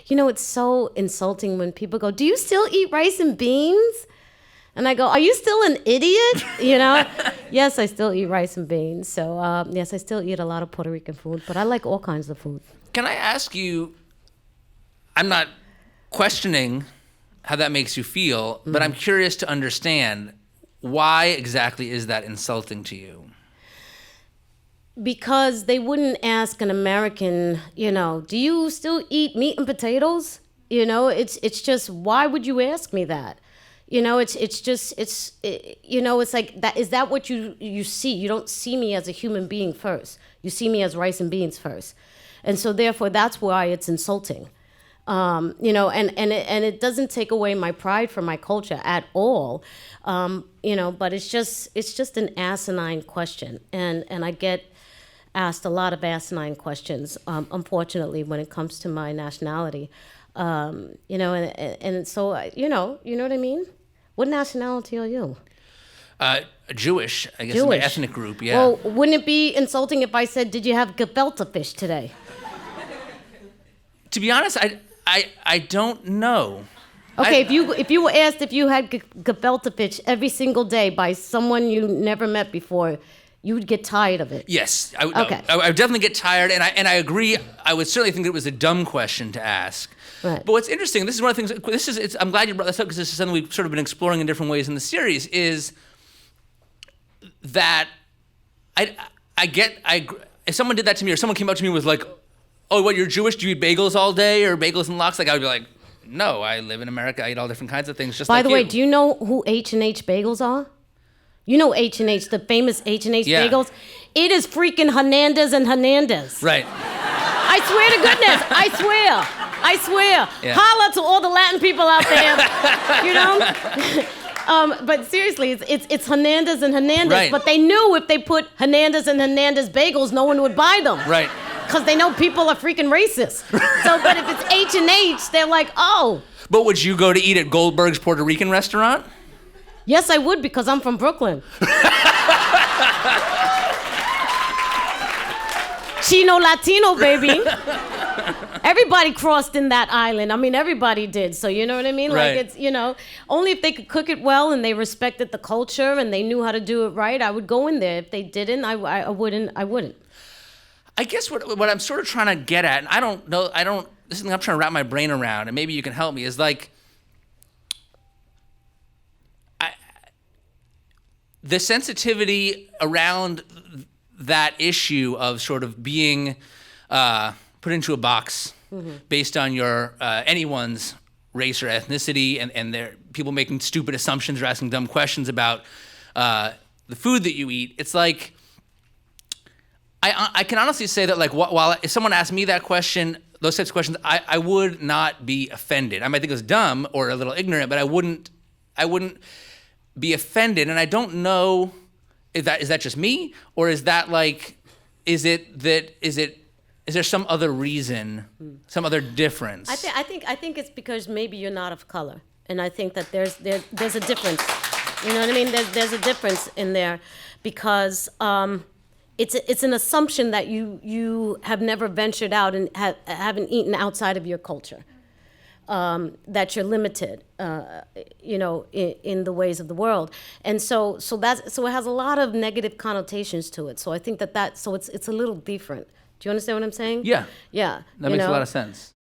it's so insulting when people go, "Do you still eat rice and beans?" And I go, "Are you still an idiot?" Yes, I still eat rice and beans. So yes, I still eat a lot of Puerto Rican food, but I like all kinds of food. Can I ask you, I'm not questioning how that makes you feel, but I'm curious to understand, why exactly is that insulting to you? Because they wouldn't ask an American, "Do you still eat meat and potatoes?" It's just, why would you ask me that? It's like that. Is that what you see? You don't see me as a human being first. You see me as rice and beans first, and so therefore that's why it's insulting. And it doesn't take away my pride for my culture at all. But it's just an asinine question, and I get asked a lot of asinine questions, unfortunately, when it comes to my nationality. And so, you know what I mean? What nationality are you? Jewish, I guess. Jewish. My ethnic group, yeah. Well, wouldn't it be insulting if I said, "Did you have gefilte fish today?" To be honest, I don't know. Okay, if you were asked if you had gefilte fish every single day by someone you never met before, you would get tired of it. Yes. Okay. I would definitely get tired, and I agree. I would certainly think it was a dumb question to ask. Right. But what's interesting, this is one of the things, I'm glad you brought this up, because this is something we've sort of been exploring in different ways in the series, is that if someone did that to me, or someone came up to me and was like, "Oh, what, you're Jewish? Do you eat bagels all day, or bagels and lox?" Like, I would be like, "No, I live in America. I eat all different kinds of things, just By like the you." way, do you know who H&H bagels are? You know H&H, the famous H&H Yeah. bagels? It is freaking Hernandez and Hernandez. Right. I swear to goodness, I swear. Yeah. Holla to all the Latin people out there, But seriously, it's Hernandez and Hernandez. Right. But they knew if they put Hernandez and Hernandez bagels, no one would buy them. Right. Because they know people are freaking racist. So, but if it's H&H, they're like, "Oh." But would you go to eat at Goldberg's Puerto Rican restaurant? Yes, I would, because I'm from Brooklyn. Chino Latino, baby. Everybody crossed in that island. I mean, everybody did. So you know what I mean? Right. Like, it's, only if they could cook it well and they respected the culture and they knew how to do it right, I would go in there. If they didn't, I wouldn't. I guess what I'm sort of trying to get at, and I don't know, this is something I'm trying to wrap my brain around, and maybe you can help me, is like, the sensitivity around that issue of sort of being put into a box based on your anyone's race or ethnicity, and there people making stupid assumptions or asking dumb questions about the food that you eat. It's like, I can honestly say that, like, while if someone asked me that question, those types of questions, I would not be offended. I might think it was dumb or a little ignorant, but I wouldn't be offended. And I don't know, is that just me, or is that like, is there some other reason, some other difference? I think it's because maybe you're not of color, and I think that there's a difference. You know what I mean? There's a difference in there, because it's an assumption that you have never ventured out and haven't eaten outside of your culture. That you're limited, in the ways of the world, and so it has a lot of negative connotations to it. So I think so it's a little different. Do you understand what I'm saying? Yeah. Yeah. That makes a lot of sense.